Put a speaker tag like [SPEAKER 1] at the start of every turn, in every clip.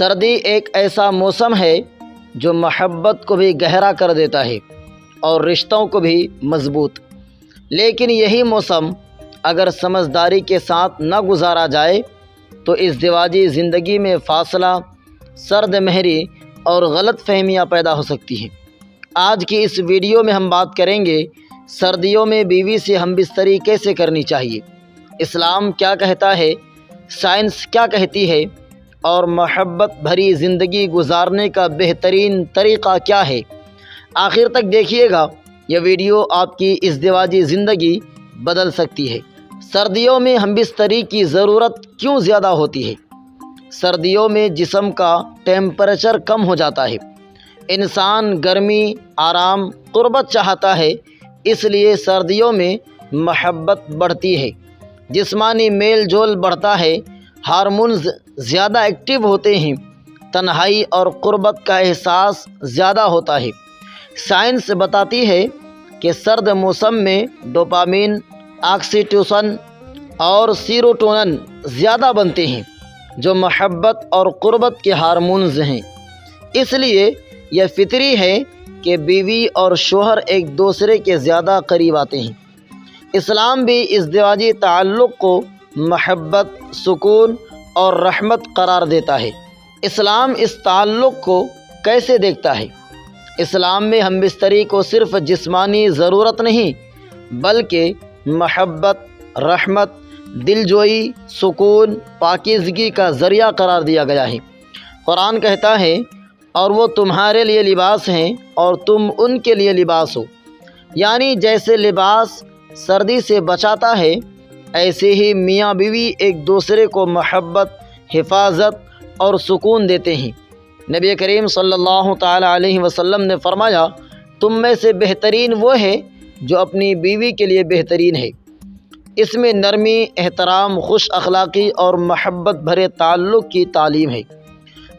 [SPEAKER 1] سردی ایک ایسا موسم ہے جو محبت کو بھی گہرا کر دیتا ہے اور رشتوں کو بھی مضبوط۔ لیکن یہی موسم اگر سمجھداری کے ساتھ نہ گزارا جائے تو ازدواجی زندگی میں فاصلہ، سرد مہری اور غلط فہمیاں پیدا ہو سکتی ہیں۔ آج کی اس ویڈیو میں ہم بات کریں گے سردیوں میں بیوی سے ہم بستری کیسے کرنی چاہیے، اسلام کیا کہتا ہے، سائنس کیا کہتی ہے، اور محبت بھری زندگی گزارنے کا بہترین طریقہ کیا ہے۔ آخر تک دیکھیے گا، یہ ویڈیو آپ کی ازدواجی زندگی بدل سکتی ہے۔ سردیوں میں ہم بستری کی ضرورت کیوں زیادہ ہوتی ہے؟ سردیوں میں جسم کا ٹیمپریچر کم ہو جاتا ہے، انسان گرمی، آرام، قربت چاہتا ہے، اس لیے سردیوں میں محبت بڑھتی ہے، جسمانی میل جول بڑھتا ہے، ہارمونز زیادہ ایکٹیو ہوتے ہیں، تنہائی اور قربت کا احساس زیادہ ہوتا ہے۔ سائنس بتاتی ہے کہ سرد موسم میں ڈوپامین، آکسیٹوسن اور سیروٹونن زیادہ بنتے ہیں، جو محبت اور قربت کے ہارمونز ہیں۔ اس لیے یہ فطری ہے کہ بیوی اور شوہر ایک دوسرے کے زیادہ قریب آتے ہیں۔ اسلام بھی ازدواجی تعلق کو محبت، سکون اور رحمت قرار دیتا ہے۔ اسلام اس تعلق کو کیسے دیکھتا ہے؟ اسلام میں ہم بستری کو صرف جسمانی ضرورت نہیں بلکہ محبت، رحمت، دلجوئی، سکون، پاکیزگی کا ذریعہ قرار دیا گیا ہے۔ قرآن کہتا ہے، اور وہ تمہارے لیے لباس ہیں اور تم ان کے لیے لباس ہو، یعنی جیسے لباس سردی سے بچاتا ہے، ایسے ہی میاں بیوی ایک دوسرے کو محبت، حفاظت اور سکون دیتے ہیں۔ نبی کریم صلی اللہ تعالی علیہ وسلم نے فرمایا، تم میں سے بہترین وہ ہے جو اپنی بیوی کے لیے بہترین ہے۔ اس میں نرمی، احترام، خوش اخلاقی اور محبت بھرے تعلق کی تعلیم ہے۔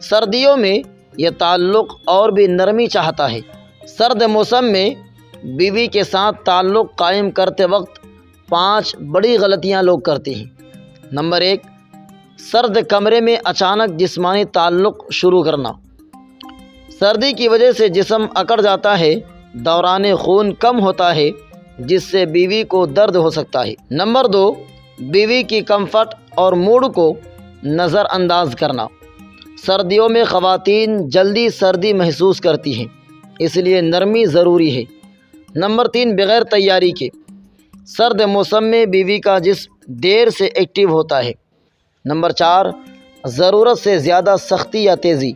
[SPEAKER 1] سردیوں میں یہ تعلق اور بھی نرمی چاہتا ہے۔ سرد موسم میں بیوی کے ساتھ تعلق قائم کرتے وقت 5 بڑی غلطیاں لوگ کرتے ہیں۔ نمبر 1، سرد کمرے میں اچانک جسمانی تعلق شروع کرنا۔ سردی کی وجہ سے جسم اکڑ جاتا ہے، دوران خون کم ہوتا ہے، جس سے بیوی کو درد ہو سکتا ہے۔ نمبر 2، بیوی کی کمفرٹ اور موڈ کو نظر انداز کرنا۔ سردیوں میں خواتین جلدی سردی محسوس کرتی ہیں، اس لیے نرمی ضروری ہے۔ نمبر 3، بغیر تیاری کے سرد موسم میں بیوی کا جسم دیر سے ایکٹیو ہوتا ہے۔ نمبر 4، ضرورت سے زیادہ سختی یا تیزی۔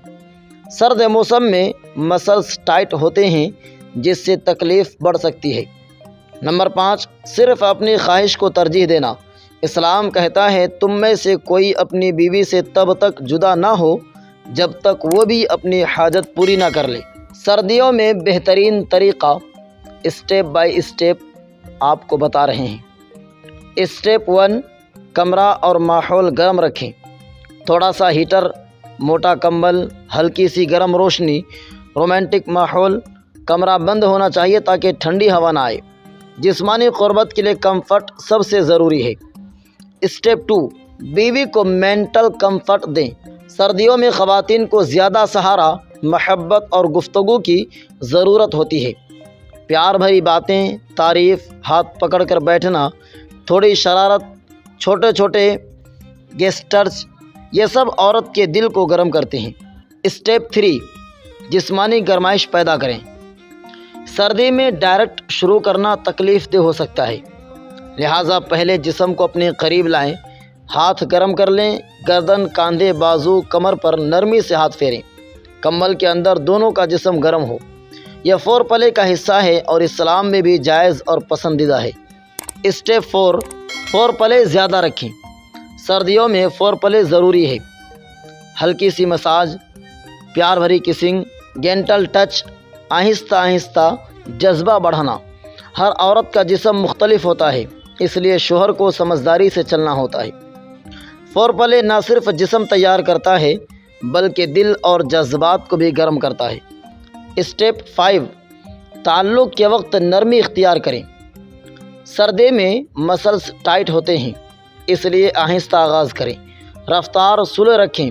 [SPEAKER 1] سرد موسم میں مسلز ٹائٹ ہوتے ہیں، جس سے تکلیف بڑھ سکتی ہے۔ نمبر 5، صرف اپنی خواہش کو ترجیح دینا۔ اسلام کہتا ہے، تم میں سے کوئی اپنی بیوی سے تب تک جدا نہ ہو جب تک وہ بھی اپنی حاجت پوری نہ کر لے۔ سردیوں میں بہترین طریقہ اسٹیپ بائی اسٹیپ آپ کو بتا رہے ہیں۔ اسٹیپ 1، کمرہ اور ماحول گرم رکھیں۔ تھوڑا سا ہیٹر، موٹا کمبل، ہلکی سی گرم روشنی، رومانٹک ماحول۔ کمرہ بند ہونا چاہیے تاکہ ٹھنڈی ہوا نہ آئے۔ جسمانی قربت کے لیے کمفرٹ سب سے ضروری ہے۔ اسٹیپ 2، بیوی کو مینٹل کمفرٹ دیں۔ سردیوں میں خواتین کو زیادہ سہارا، محبت اور گفتگو کی ضرورت ہوتی ہے۔ پیار بھری باتیں، تعریف، ہاتھ پکڑ کر بیٹھنا، تھوڑی شرارت، چھوٹے چھوٹے گیسٹرز، یہ سب عورت کے دل کو گرم کرتے ہیں۔ اسٹیپ 3، جسمانی گرمائش پیدا کریں۔ سردی میں ڈائریکٹ شروع کرنا تکلیف دہ ہو سکتا ہے، لہٰذا پہلے جسم کو اپنے قریب لائیں، ہاتھ گرم کر لیں، گردن، کاندھے، بازو، کمر پر نرمی سے ہاتھ پھیریں، کمبل کے اندر دونوں کا جسم گرم ہو۔ یہ فور پلے کا حصہ ہے اور اسلام میں بھی جائز اور پسندیدہ ہے۔ اسٹیپ 4، فور پلے زیادہ رکھیں۔ سردیوں میں فور پلے ضروری ہے۔ ہلکی سی مساج، پیار بھری کسنگ، گینٹل ٹچ، آہستہ آہستہ جذبہ بڑھانا۔ ہر عورت کا جسم مختلف ہوتا ہے، اس لیے شوہر کو سمجھداری سے چلنا ہوتا ہے۔ فور پلے نہ صرف جسم تیار کرتا ہے بلکہ دل اور جذبات کو بھی گرم کرتا ہے۔ اسٹیپ 5، تعلق کے وقت نرمی اختیار کریں۔ سردی میں مسلز ٹائٹ ہوتے ہیں، اس لیے آہستہ آغاز کریں، رفتار سلو رکھیں،